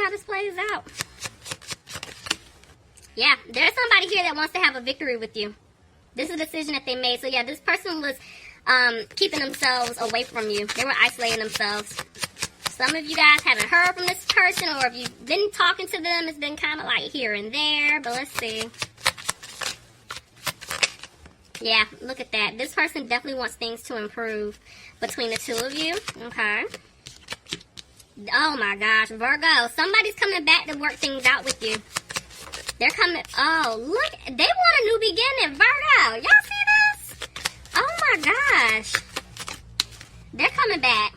how this plays out. Yeah, there's somebody here that wants to have a victory with you. This is a decision that they made. So yeah, this person was keeping themselves away from you. They were isolating themselves. Some of you guys haven't heard from this person, or if you've been talking to them, it's been kind of like here and there. But let's see. Yeah, look at that. This person definitely wants things to improve between the two of you. Okay. Oh my gosh, Virgo. Somebody's coming back to work things out with you. They're coming. Oh, look. They want a new beginning, Virgo. Y'all see this? Oh my gosh. They're coming back.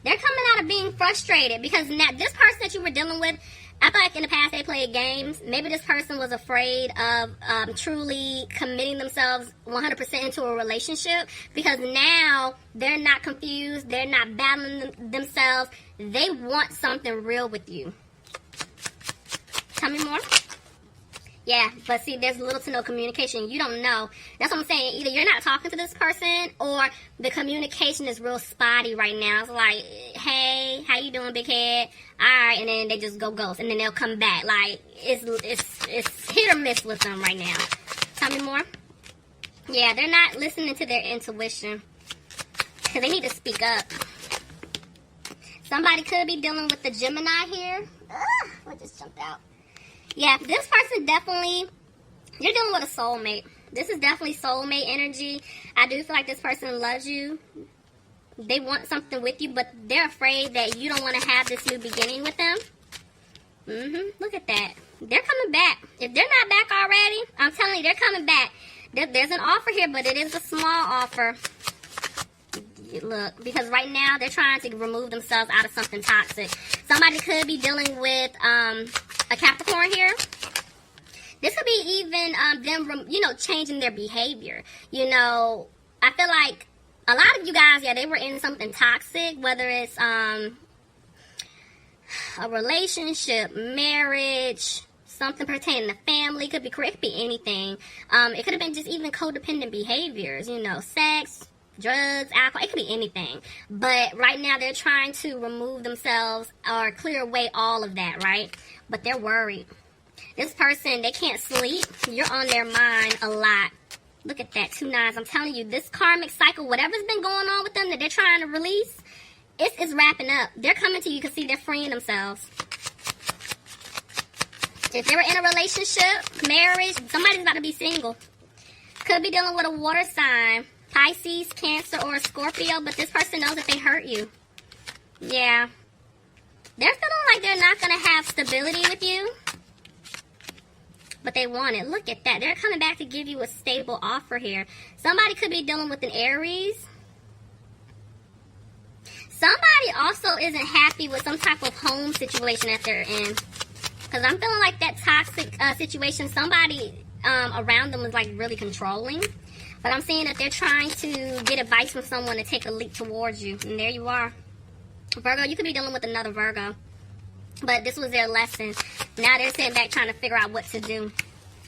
They're coming out of being frustrated because now this person that you were dealing with, I feel like in the past they played games. Maybe this person was afraid of truly committing themselves 100% into a relationship because now they're not confused. They're not battling themselves. They want something real with you. Tell me more. Yeah, but see, there's little to no communication. You don't know. That's what I'm saying. Either you're not talking to this person or the communication is real spotty right now. It's like, hey, how you doing, big head? All right, and then they just go ghost, and then they'll come back. Like, it's hit or miss with them right now. Tell me more. Yeah, they're not listening to their intuition because they need to speak up. Somebody could be dealing with the Gemini here. Ugh, what just jumped out? Yeah, this person definitely, you're dealing with a soulmate. This is definitely soulmate energy. I do feel like this person loves you. They want something with you, but they're afraid that you don't want to have this new beginning with them. Look at that. They're coming back. If they're not back already, I'm telling you, they're coming back. There's an offer here, but it is a small offer. Look, because right now they're trying to remove themselves out of something toxic. Somebody could be dealing with a Capricorn here. This could be even them, changing their behavior. I feel like a lot of you guys, yeah, they were in something toxic, whether it's a relationship, marriage, something pertaining to family. It could be anything. It could have been just even codependent behaviors, sex, drugs, alcohol, it could be anything. But right now they're trying to remove themselves or clear away all of that, right? But they're worried. This person, they can't sleep. You're on their mind a lot. Look at that, 2 9s. I'm telling you, this karmic cycle, whatever's been going on with them that they're trying to release, it's wrapping up. They're coming to you. You can see they're freeing themselves. If they were in a relationship, marriage, somebody's about to be single. Could be dealing with a water sign. Pisces, Cancer, or Scorpio, but this person knows that they hurt you. Yeah. They're feeling like they're not going to have stability with you, but they want it. Look at that. They're coming back to give you a stable offer here. Somebody could be dealing with an Aries. Somebody also isn't happy with some type of home situation that they're in. Because I'm feeling like that toxic situation, somebody around them is like really controlling. But I'm seeing that they're trying to get advice from someone to take a leap towards you. And there you are. Virgo, you could be dealing with another Virgo. But this was their lesson. Now they're sitting back trying to figure out what to do.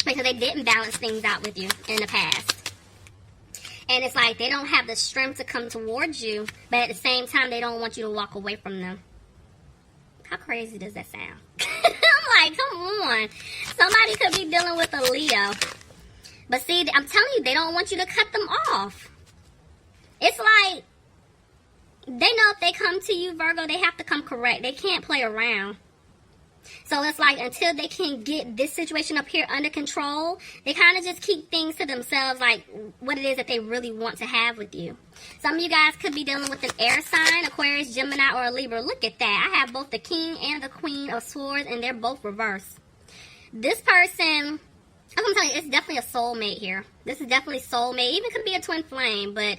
Because they didn't balance things out with you in the past. And it's like they don't have the strength to come towards you. But at the same time, they don't want you to walk away from them. How crazy does that sound? I'm like, come on. Somebody could be dealing with a Leo. But see, I'm telling you, they don't want you to cut them off. It's like, they know if they come to you, Virgo, they have to come correct. They can't play around. So it's like, until they can get this situation up here under control, they kind of just keep things to themselves, like what it is that they really want to have with you. Some of you guys could be dealing with an air sign, Aquarius, Gemini, or a Libra. Look at that. I have both the King and the Queen of Swords, and they're both reversed. This person, I'm telling you, it's definitely a soulmate here. This is definitely soulmate. Even could be a twin flame, but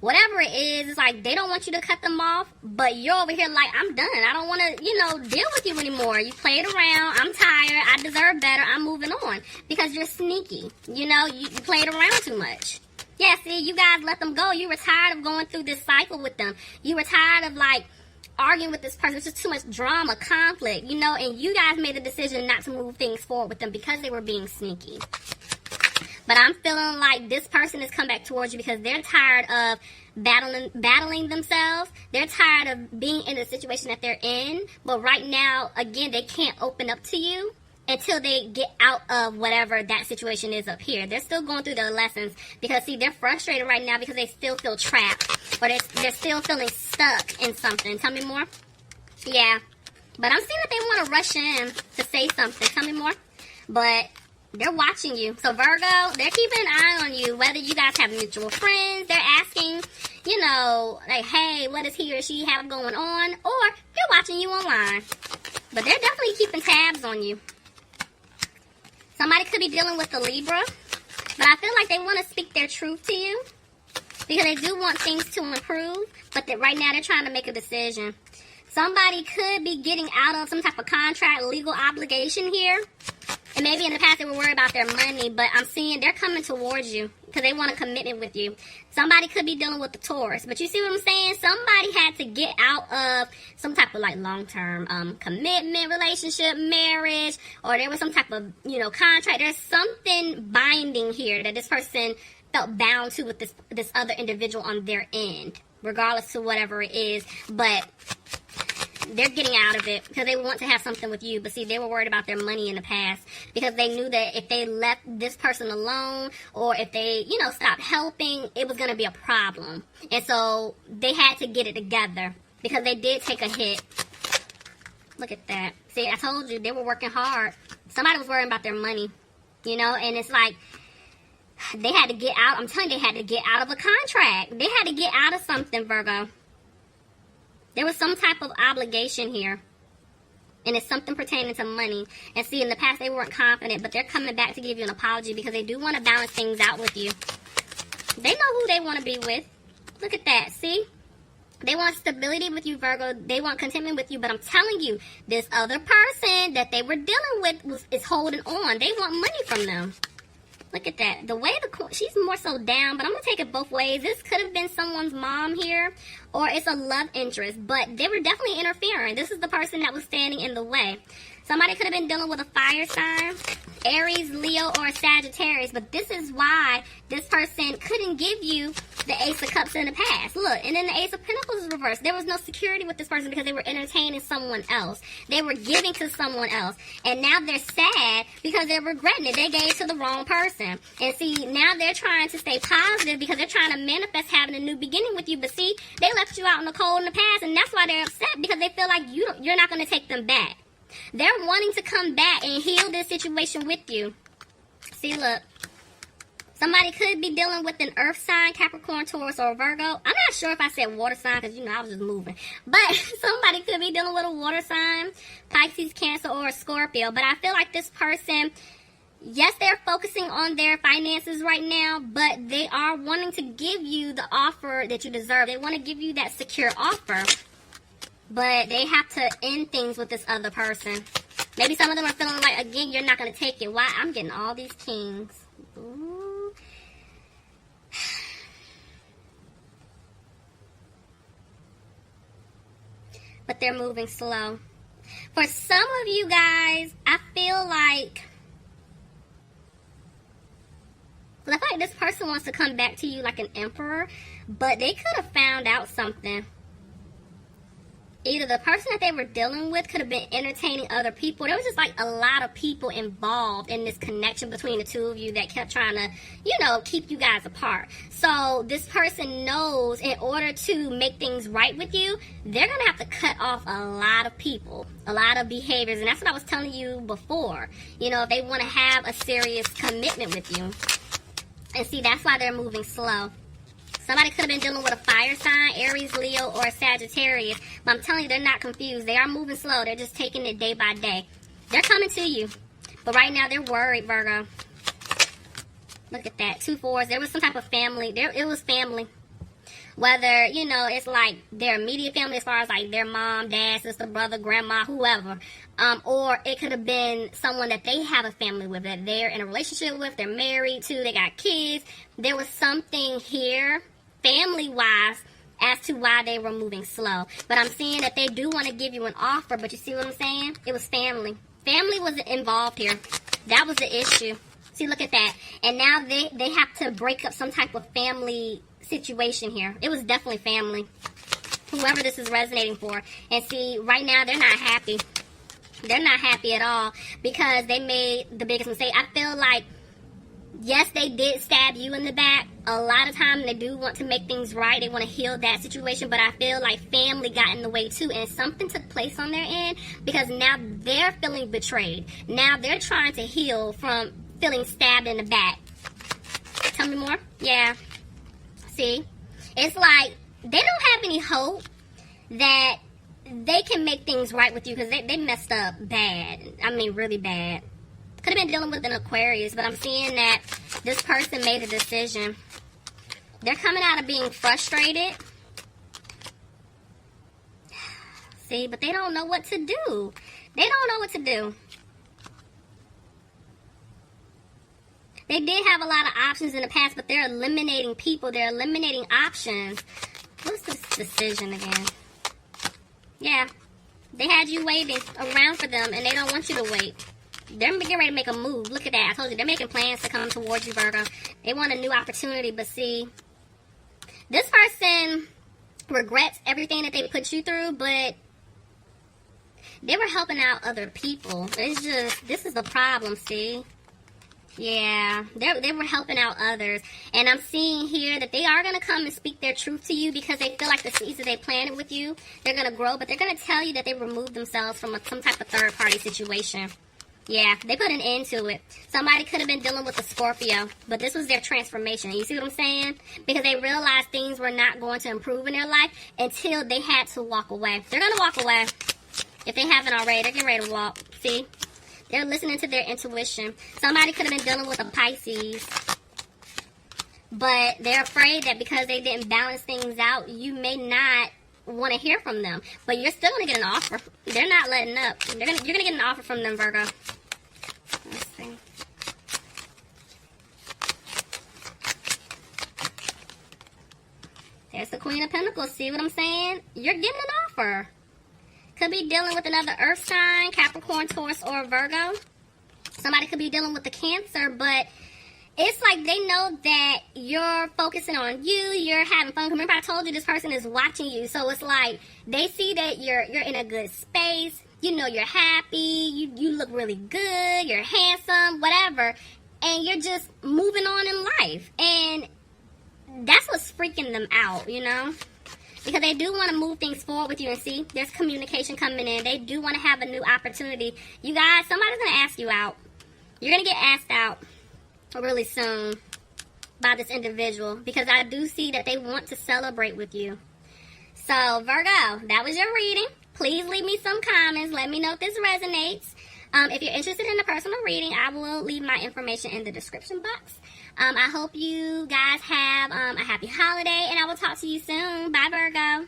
whatever it is, it's like they don't want you to cut them off, but you're over here like, I'm done. I don't want to, deal with you anymore. You played around. I'm tired. I deserve better. I'm moving on. Because you're sneaky. You played around too much. Yeah, see, you guys let them go. You were tired of going through this cycle with them. You were tired of, arguing with this person. It's just too much drama, conflict, and you guys made the decision not to move things forward with them because they were being sneaky. But I'm feeling like this person has come back towards you because they're tired of battling themselves. They're tired of being in the situation that they're in. But right now, again, they can't open up to you until they get out of whatever that situation is up here. They're still going through their lessons because, see, they're frustrated right now because they still feel trapped. Or they're still feeling stuck in something. Tell me more. Yeah. But I'm seeing that they want to rush in to say something. Tell me more. But they're watching you. So Virgo, they're keeping an eye on you. Whether you guys have mutual friends, they're asking, you know, like, hey, what does he or she have going on? Or they're watching you online. But they're definitely keeping tabs on you. Somebody could be dealing with the Libra. But I feel like they want to speak their truth to you. Because they do want things to improve. But that right now they're trying to make a decision. Somebody could be getting out of some type of contract, legal obligation here. And maybe in the past they were worried about their money, but I'm seeing they're coming towards you because they want a commitment with you. Somebody could be dealing with the Taurus, but you see what I'm saying? Somebody had to get out of some type of like long-term commitment, relationship, marriage, or there was some type of, you know, contract. There's something binding here that this person felt bound to with this other individual on their end, regardless to whatever it is. But they're getting out of it because they want to have something with you. But see, they were worried about their money in the past because they knew that if they left this person alone or if they, you know, stopped helping, it was going to be a problem. And so they had to get it together because they did take a hit. Look at that. See, I told you, they were working hard. Somebody was worrying about their money, you know, and it's like they had to get out. I'm telling you, they had to get out of a contract. They had to get out of something, Virgo. There was some type of obligation here. And it's something pertaining to money. And see, in the past, they weren't confident. But they're coming back to give you an apology because they do want to balance things out with you. They know who they want to be with. Look at that. See? They want stability with you, Virgo. They want contentment with you. But I'm telling you, this other person that they were dealing with is holding on. They want money from them. Look at that. The way she's more so down, but I'm going to take it both ways. This could have been someone's mom here, or it's a love interest, but they were definitely interfering. This is the person that was standing in the way. Somebody could have been dealing with a fire sign, Aries, Leo, or Sagittarius, but this is why this person couldn't give you the Ace of Cups in the past. Look, and then the Ace of Pentacles is reversed. There was no security with this person because they were entertaining someone else. They were giving to someone else. And now they're sad because they're regretting it. They gave to the wrong person. And see, now they're trying to stay positive because they're trying to manifest having a new beginning with you. But see, they left you out in the cold in the past, and that's why they're upset because they feel like you're not going to take them back. They're wanting to come back and heal this situation with you. See, look. Somebody could be dealing with an earth sign, Capricorn, Taurus, or Virgo. I'm not sure if I said water sign because, you know, I was just moving. But somebody could be dealing with a water sign, Pisces, Cancer, or a Scorpio. But I feel like this person, yes, they're focusing on their finances right now, but they are wanting to give you the offer that you deserve. They want to give you that secure offer. But they have to end things with this other person. Maybe some of them are feeling like, again, you're not going to take it. Why? I'm getting all these kings. Ooh. But they're moving slow. For some of you guys, I feel like this person wants to come back to you like an emperor, but they could have found out something. Either the person that they were dealing with could have been entertaining other people. There was just like a lot of people involved in this connection between the two of you that kept trying to, you know, keep you guys apart. So this person knows in order to make things right with you, they're going to have to cut off a lot of people, a lot of behaviors. And that's what I was telling you before. You know, if they want to have a serious commitment with you. And see, that's why they're moving slow. Somebody could have been dealing with a fire sign, Aries, Leo, or Sagittarius. But I'm telling you, they're not confused. They are moving slow. They're just taking it day by day. They're coming to you. But right now, they're worried, Virgo. Look at that. 2 4s. There was some type of family. It was family. Whether, you know, it's like their immediate family as far as like their mom, dad, sister, brother, grandma, whoever. Or it could have been someone that they have a family with, that they're in a relationship with, they're married to, they got kids. There was something here, family-wise, as to why they were moving slow. But I'm seeing that they do want to give you an offer, but you see what I'm saying? It was family. Family was involved here. That was the issue. See, look at that. And now they have to break up some type of family situation here. It was definitely family. Whoever this is resonating for. And see, right now, they're not happy. They're not happy at all because they made the biggest mistake. I feel like, yes, they did stab you in the back. A lot of times they do want to make things right. They want to heal that situation. But I feel like family got in the way too. And something took place on their end because now they're feeling betrayed. Now they're trying to heal from feeling stabbed in the back. Tell me more? Yeah. See? It's like they don't have any hope that they can make things right with you because they messed up bad. I mean, really bad. Could have been dealing with an Aquarius, but I'm seeing that this person made a decision. They're coming out of being frustrated. See, but they don't know what to do. They don't know what to do. They did have a lot of options in the past, but they're eliminating people. They're eliminating options. What's this decision again? Yeah, they had you waiting around for them, and they don't want you to wait. They're getting ready to make a move. Look at that. I told you, they're making plans to come towards you, Virgo. They want a new opportunity, but see, this person regrets everything that they put you through, but they were helping out other people. It's just, this is the problem, see? Yeah, they were helping out others. And I'm seeing here that they are going to come and speak their truth to you because they feel like the seeds that they planted with you, they're going to grow. But they're going to tell you that they removed themselves from some type of third-party situation. Yeah, they put an end to it. Somebody could have been dealing with a Scorpio, but this was their transformation. You see what I'm saying? Because they realized things were not going to improve in their life until they had to walk away. They're going to walk away. If they haven't already, they're getting ready to walk. See? They're listening to their intuition. Somebody could have been dealing with a Pisces. But they're afraid that because they didn't balance things out, you may not want to hear from them. But you're still going to get an offer. They're not letting up. You're going to get an offer from them, Virgo. Let's see. There's the Queen of Pentacles. See what I'm saying? You're getting an offer. Could be dealing with another earth sign, Capricorn, Taurus, or Virgo. Somebody could be dealing with the Cancer, but it's like they know that you're focusing on you, you're having fun. Remember, I told you this person is watching you, so it's like they see that you're in a good space. You know you're happy, you look really good, you're handsome, whatever, and you're just moving on in life. And that's what's freaking them out, you know? Because they do want to move things forward with you, and see, there's communication coming in. They do want to have a new opportunity. You guys, somebody's going to ask you out. You're going to get asked out really soon by this individual because I do see that they want to celebrate with you. So, Virgo, that was your reading. Please leave me some comments. Let me know if this resonates. If you're interested in a personal reading, I will leave my information in the description box. I hope you guys have a happy holiday, and I will talk to you soon. Bye, Virgo.